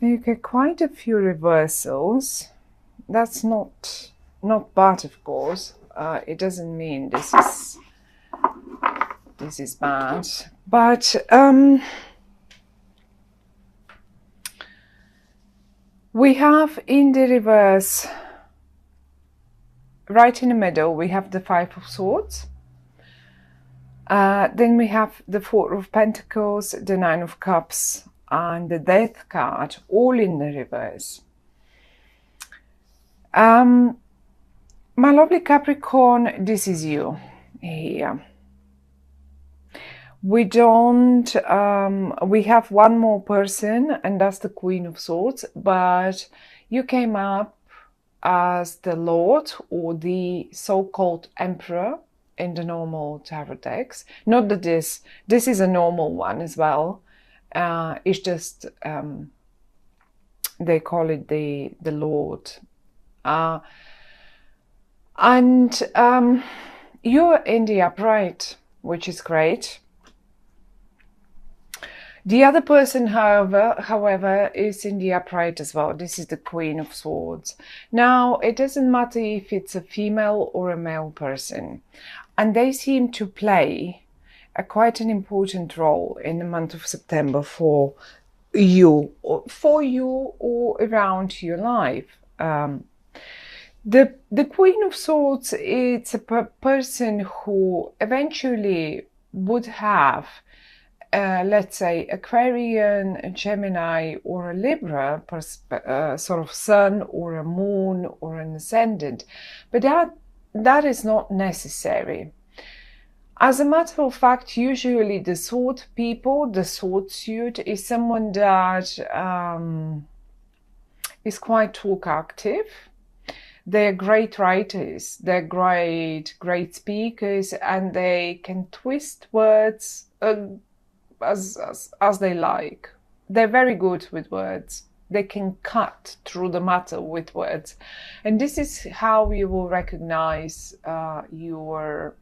You get quite a few reversals. That's not bad, of course. It doesn't mean this is bad, but we have in the reverse, right in the middle, we have the Five of Swords. Then we have the Four of Pentacles, the Nine of Cups, and the Death card, all in the reverse. My lovely Capricorn, this is you here. We don't, we have one more person, and that's the Queen of Swords, but you came up as the Lord or the so-called Emperor in the normal tarot decks. Not that this is a normal one as well. It's just, they call it the Lord. And you're in the upright, which is great. The other person, however, is in the upright as well. This is the Queen of Swords. Now, it doesn't matter if it's a female or a male person. And they seem to play quite an important role in the month of September for you or around your life. The Queen of Swords, it's a person who eventually would have, let's say, Aquarian, a Gemini, or a Libra, sort of sun or a moon or an ascendant. But that is not necessary. As a matter of fact, usually the sword people, the sword suit, is someone that is quite talk active. They're great writers, they're great speakers, and they can twist words as they like. They're very good with words. They can cut through the matter with words. And this is how you will recognize your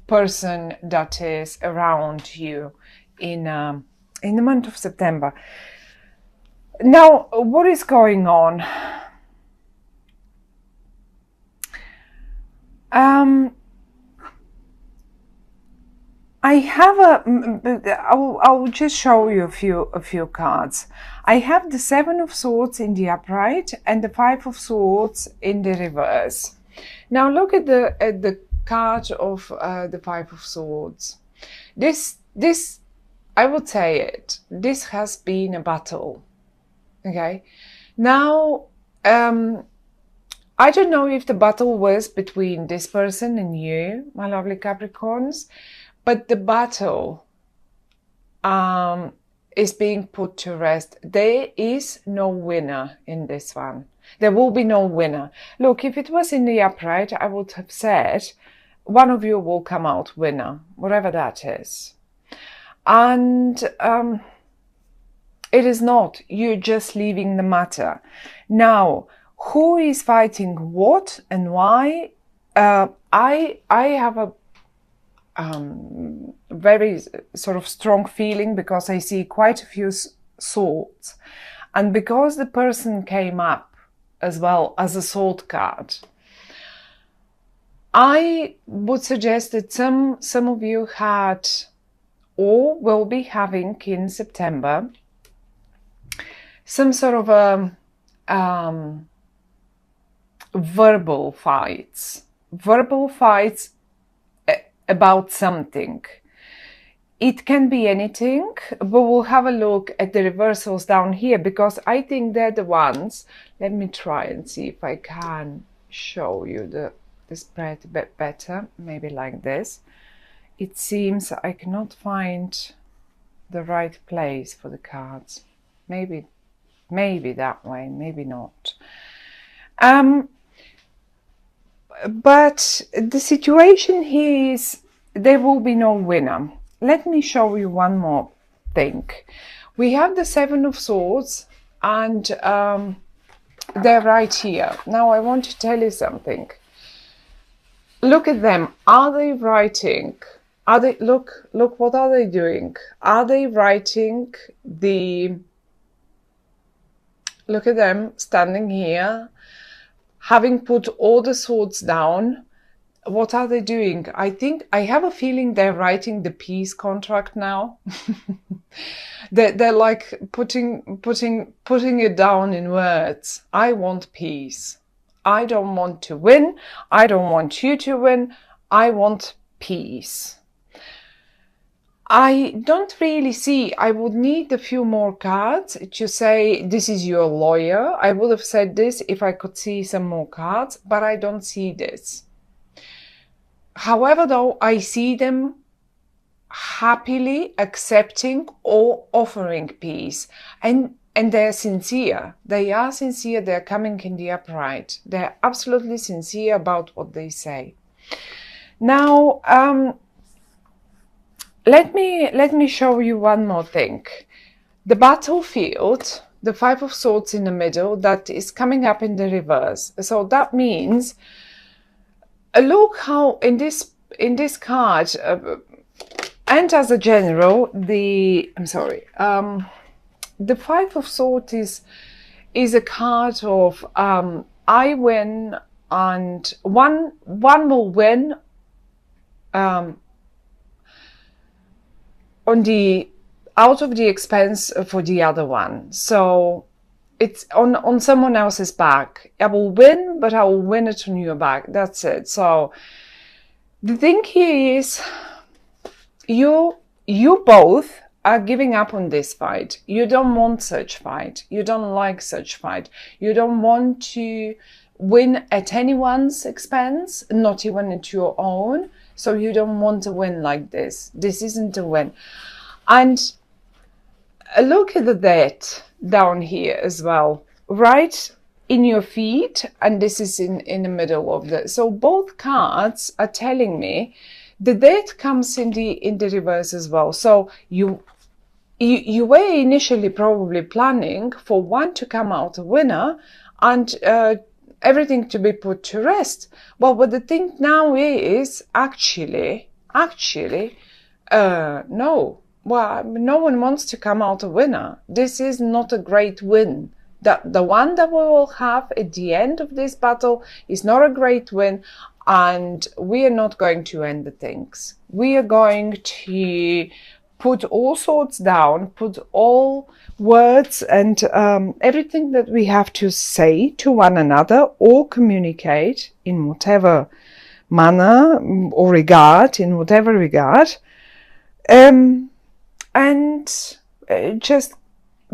person that is around you in the month of September. Now, what is going on? I have I'll just show you a few cards. I have the Seven of Swords in the upright and the Five of Swords in the reverse. Now look at the card of the Five of Swords. This I would say it. This has been a battle. Okay. Now I don't know if the battle was between this person and you, my lovely Capricorns, but the battle is being put to rest. There is no winner in this one. There will be no winner. Look, if it was in the upright, I would have said one of you will come out winner, whatever that is. And it is not. You're just leaving the matter. Now, who is fighting what and why? I have a very sort of strong feeling because I see quite a few swords, and because the person came up as well as a sword card, I would suggest that some of you had or will be having in September some sort of verbal fights about something. It can be anything, but we'll have a look at the reversals down here because I think they're the ones. Let me try and see if I can show you the spread a bit better, maybe like this. It seems I cannot find the right place for the cards. Maybe that way, maybe not. But the situation here is there will be no winner. Let me show you one more thing. We have the Seven of Swords and they're right here. Now I want to tell you something. Look at them. Are they writing? Are they, look, what are they doing? Are they writing the Look at them standing here, having put all the swords down. What are they doing? I have a feeling they're writing the peace contract now. They're like putting it down in words. I want peace. I don't want to win. I don't want you to win. I want peace. I don't really see, I would need a few more cards to say this is your lawyer. I would have said this if I could see some more cards, but I don't see this. However, though, I see them happily accepting or offering peace. And they're sincere. They are sincere. They're coming in the upright. They're absolutely sincere about what they say. Now, let me show you one more thing. The battlefield, the Five of Swords in the middle, that is coming up in the reverse. So that means, look how in this card, and as a general, the Five of Swords is a card of I win and one will win out of the expense for the other one. So it's on someone else's back. I will win, but I will win it on your back. That's it. So the thing here is you both are giving up on this fight. You don't want such fight. You don't like such fight. You don't want to win at anyone's expense, not even at your own. So you don't want to win like this. This isn't a win. And look at that down here as well, right in your feet. And this is in the middle of the, so both cards are telling me the death comes in the reverse as well. So you were initially probably planning for one to come out a winner and everything to be put to rest. Well, but the thing now is actually, no. Well, no one wants to come out a winner. This is not a great win. The one that we will have at the end of this battle is not a great win, and we are not going to end the things. We are going to put all swords down, put all words and everything that we have to say to one another or communicate in whatever manner or regard, in whatever regard, and just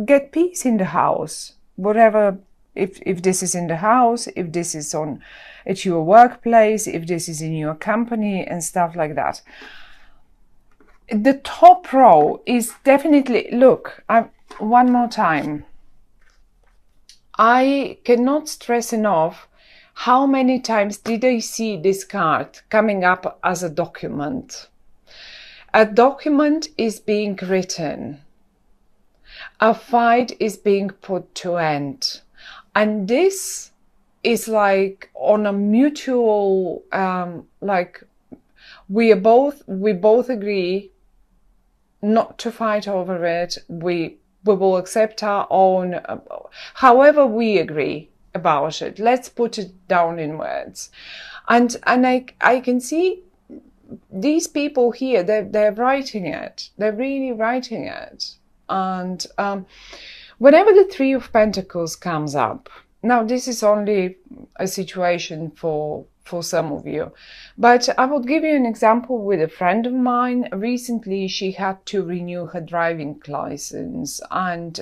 get peace in the house. Whatever, if this is in the house, if this is at your workplace, if this is in your company and stuff like that. The top row is definitely, look, one more time. I cannot stress enough how many times did I see this card coming up as a document. A document is being written. A fight is being put to end. And this is like on a mutual, like we both agree not to fight over it. We will accept our own, however we agree about it. Let's put it down in words. And I can see these people here, they're writing it. They're really writing it. And whenever the Three of Pentacles comes up, now this is only a situation for some of you, but I will give you an example with a friend of mine. Recently, she had to renew her driving license, and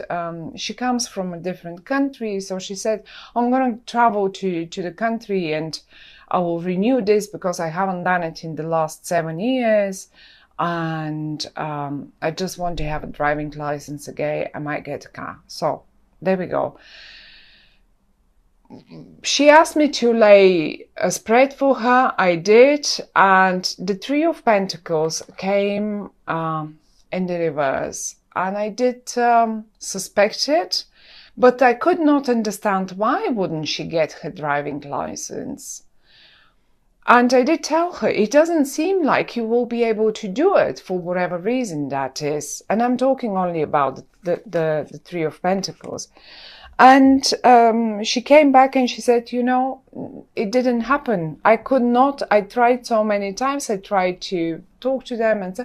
she comes from a different country. So she said, I'm going to travel to the country and I will renew this because I haven't done it in the last 7 years. And I just want to have a driving license again. I might get a car. So there we go. She asked me to lay a spread for her. I did, and the Three of Pentacles came in the reverse, and I did suspect it, but I could not understand why wouldn't she get her driving license. And I did tell her, it doesn't seem like you will be able to do it for whatever reason that is. And I'm talking only about the Three of Pentacles. And she came back and she said, you know, it didn't happen. I could not. I tried so many times. I tried to talk to them, and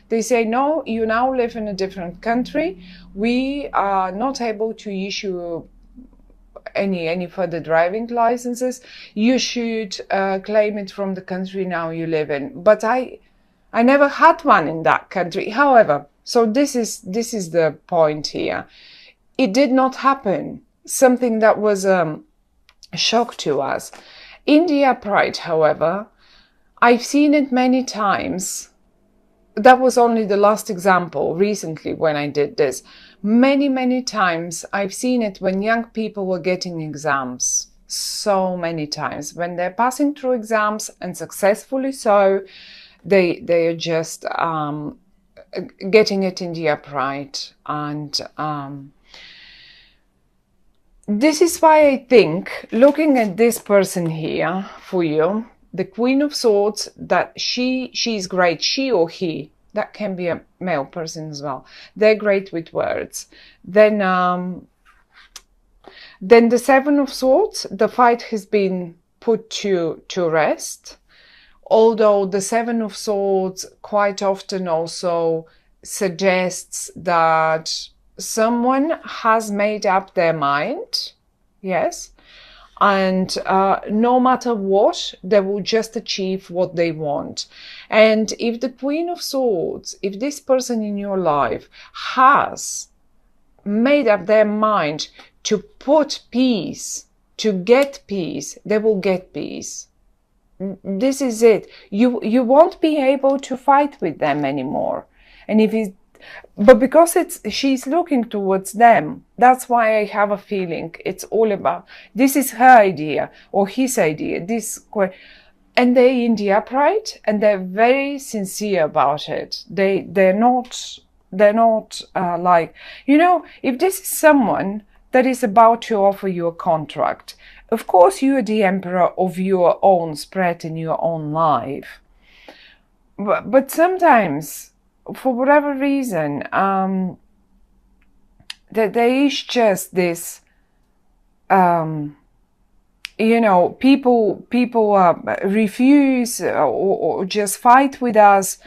they say, no, you now live in a different country. We are not able to issue any further driving licenses. You should claim it from the country now you live in. But I never had one in that country. However, so this is the point here. It did not happen. Something that was a shock to us. In the upright, however, I've seen it many times. That was only the last example recently when I did this. Many times I've seen it when young people were getting exams. So many times when they're passing through exams, and successfully so, they are just getting it in the upright. And this is why I think, looking at this person here for you, the Queen of Swords, that she's great, she or he, that can be a male person as well. They're great with words. Then the Seven of Swords, the fight has been put to rest. Although the Seven of Swords quite often also suggests that someone has made up their mind, yes, and no matter what, they will just achieve what they want. And if the Queen of Swords, if this person in your life has made up their mind to put peace, to get peace, they will get peace. This is it. You won't be able to fight with them anymore. And if it's but because she's looking towards them, that's why I have a feeling it's all about, this is her idea or his idea, and they're in the upright and they're very sincere about it. They're not like, you know, if this is someone that is about to offer you a contract, of course you're the emperor of your own spread in your own life. But sometimes, for whatever reason, that there is just this, you know, people refuse or just fight with us,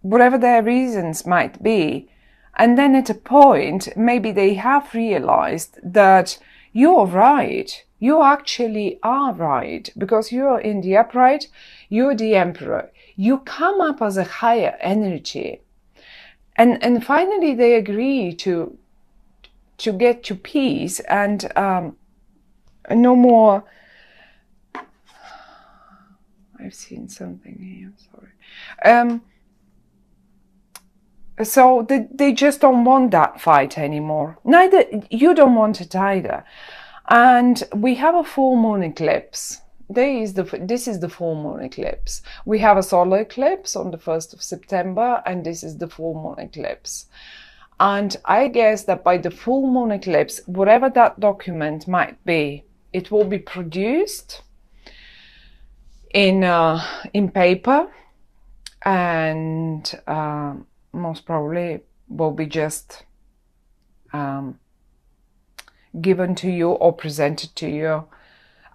whatever their reasons might be. And then at a point, maybe they have realized that you're right. You actually are right, because you're in the upright, you're the emperor. You come up as a higher energy. And finally they agree to get to peace and no more. I've seen something here, sorry. So they just don't want that fight anymore. Neither you don't want it either. And we have a full moon eclipse. This is the full moon eclipse. We have a solar eclipse on the 1st of September, and this is the full moon eclipse. And I guess that by the full moon eclipse, whatever that document might be, it will be produced in paper, and most probably will be just given to you or presented to you.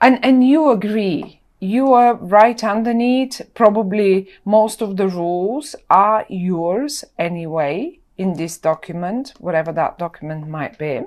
And you agree, you are right underneath. Probably most of the rules are yours anyway in this document, whatever that document might be.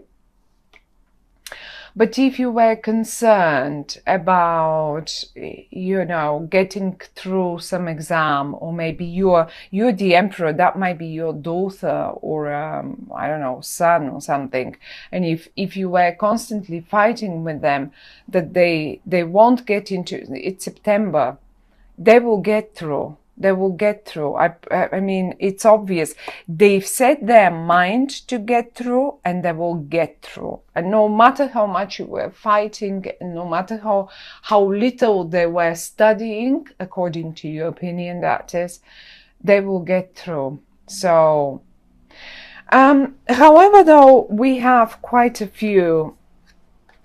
But if you were concerned about, you know, getting through some exam, or maybe you're the emperor, that might be your daughter or, I don't know, son or something. And if you were constantly fighting with them, that they won't get into, it's September, they will get through. They will get through. I mean, it's obvious. They've set their mind to get through, and they will get through. And no matter how much you were fighting, no matter how little they were studying, according to your opinion, that is, they will get through. So, however, though, we have quite a few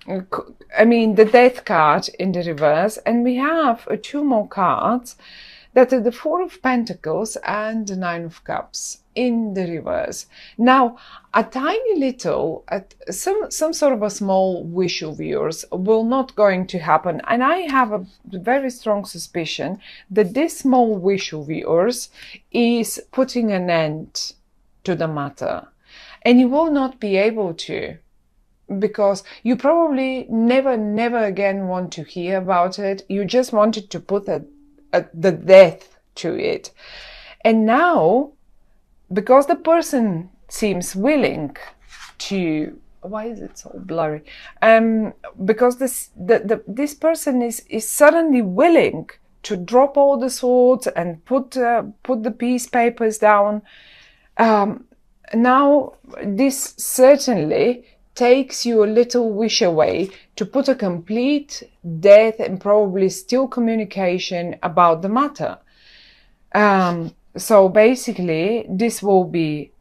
I mean, the Death card in the reverse, and we have two more cards that are the Four of Pentacles and the Nine of Cups in the reverse. Now, a tiny little, some sort of a small wish of yours will not going to happen, and I have a very strong suspicion that this small wish of yours is putting an end to the matter, and you will not be able to, because you probably never again want to hear about it. You just wanted to put the death to it. And now, because the person seems willing to, why is it so blurry? Because this person is suddenly willing to drop all the swords and put the peace papers down. Now, this certainly takes you a little wish away to put a complete death and probably still communication about the matter. So basically, this will be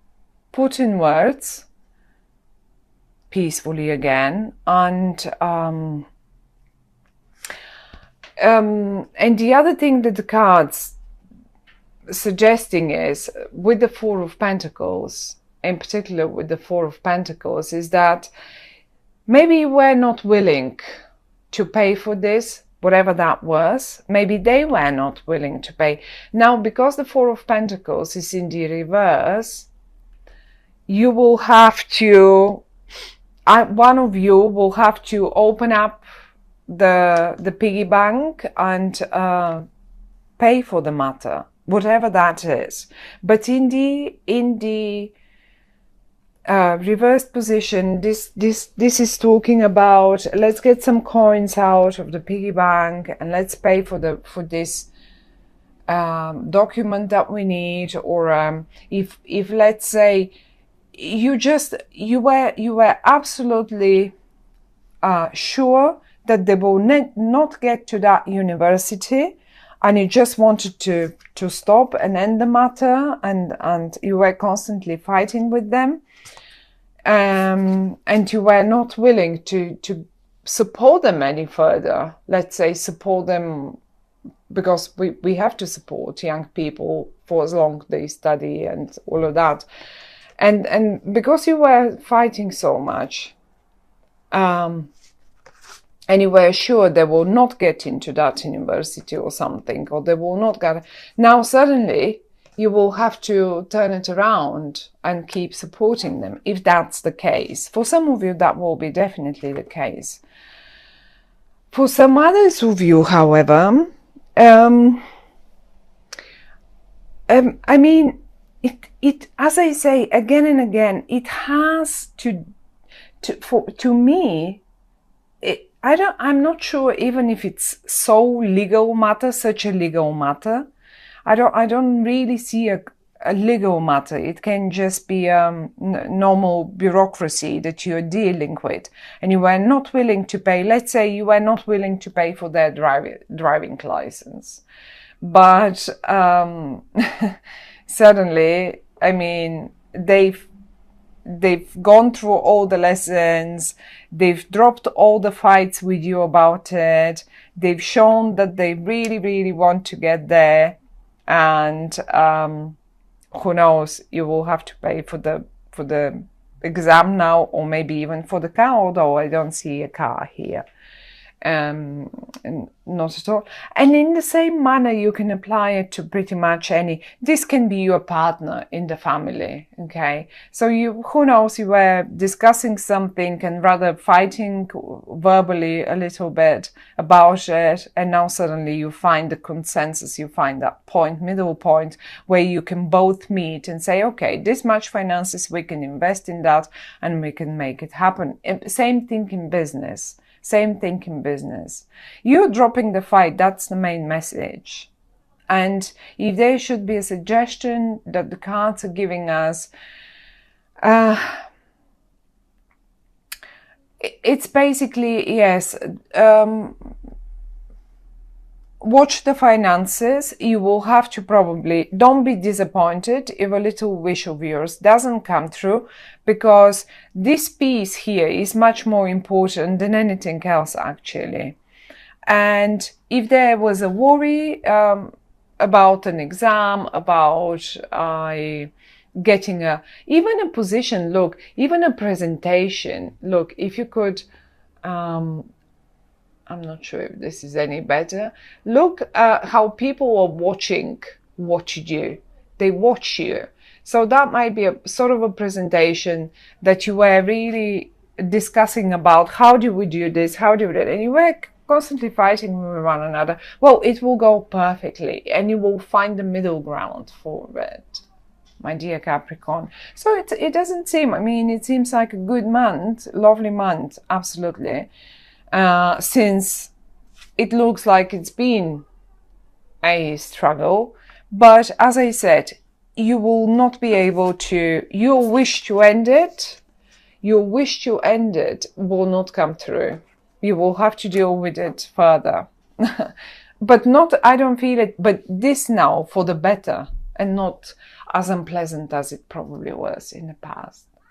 put in words peacefully again, and the other thing that the cards suggesting is, with the Four of Pentacles, in particular with the Four of Pentacles, is that maybe you were not willing to pay for this, whatever that was. Maybe they were not willing to pay. Now, because the Four of Pentacles is in the reverse, you will have to, one of you will have to open up the piggy bank and pay for the matter, whatever that is. But in the reversed position, this is talking about, let's get some coins out of the piggy bank and let's pay for this document that we need, or if let's say you were absolutely sure that they will not get to that university, and you just wanted to stop and end the matter, and you were constantly fighting with them. And you were not willing to support them any further. Let's say support them, because we have to support young people for as long as they study and all of that. And because you were fighting so much, and you were sure they will not get into that university or something, or they will not get, now suddenly you will have to turn it around and keep supporting them, if that's the case. For some of you, that will be definitely the case. For some others of you, however, I mean, it as I say again and again, it has to me, I'm not sure even if it's so legal matter, such a legal matter. I don't really see a legal matter. It can just be normal bureaucracy that you're dealing with, and you were not willing to pay. Let's say you were not willing to pay for their driving license, but suddenly, I mean, they've gone through all the lessons, they've dropped all the fights with you about it, they've shown that they really want to get there, and who knows, you will have to pay for the exam now, or maybe even for the car, although I don't see a car here. Not at all. And in the same manner, you can apply it to pretty much any, this can be your partner in the family, okay? So you, who knows, you were discussing something and rather fighting verbally a little bit about it, and now suddenly you find the consensus, you find that point, middle point, where you can both meet and say, okay, this much finances, we can invest in that and we can make it happen. Same thing in business. Same thing in business. You're dropping the fight. That's the main message. And if there should be a suggestion that the cards are giving us, it's basically, yes, watch the finances. You will have to probably, don't be disappointed if a little wish of yours doesn't come through, because this piece here is much more important than anything else actually. And if there was a worry about an exam, about getting even a position, look, even a presentation, look, if you could, I'm not sure if this is any better. Look how people are watching what you do. They watch you. So that might be a sort of a presentation that you were really discussing about. How do we do this? How do we do it? And you were constantly fighting with one another. Well, it will go perfectly and you will find the middle ground for it, my dear Capricorn. So it doesn't seem, I mean, it seems like a good month, lovely month, absolutely. Since it looks like it's been a struggle, but as I said, you will not be able to, your wish to end it will not come through. You will have to deal with it further. But not, I don't feel it, but this now for the better and not as unpleasant as it probably was in the past.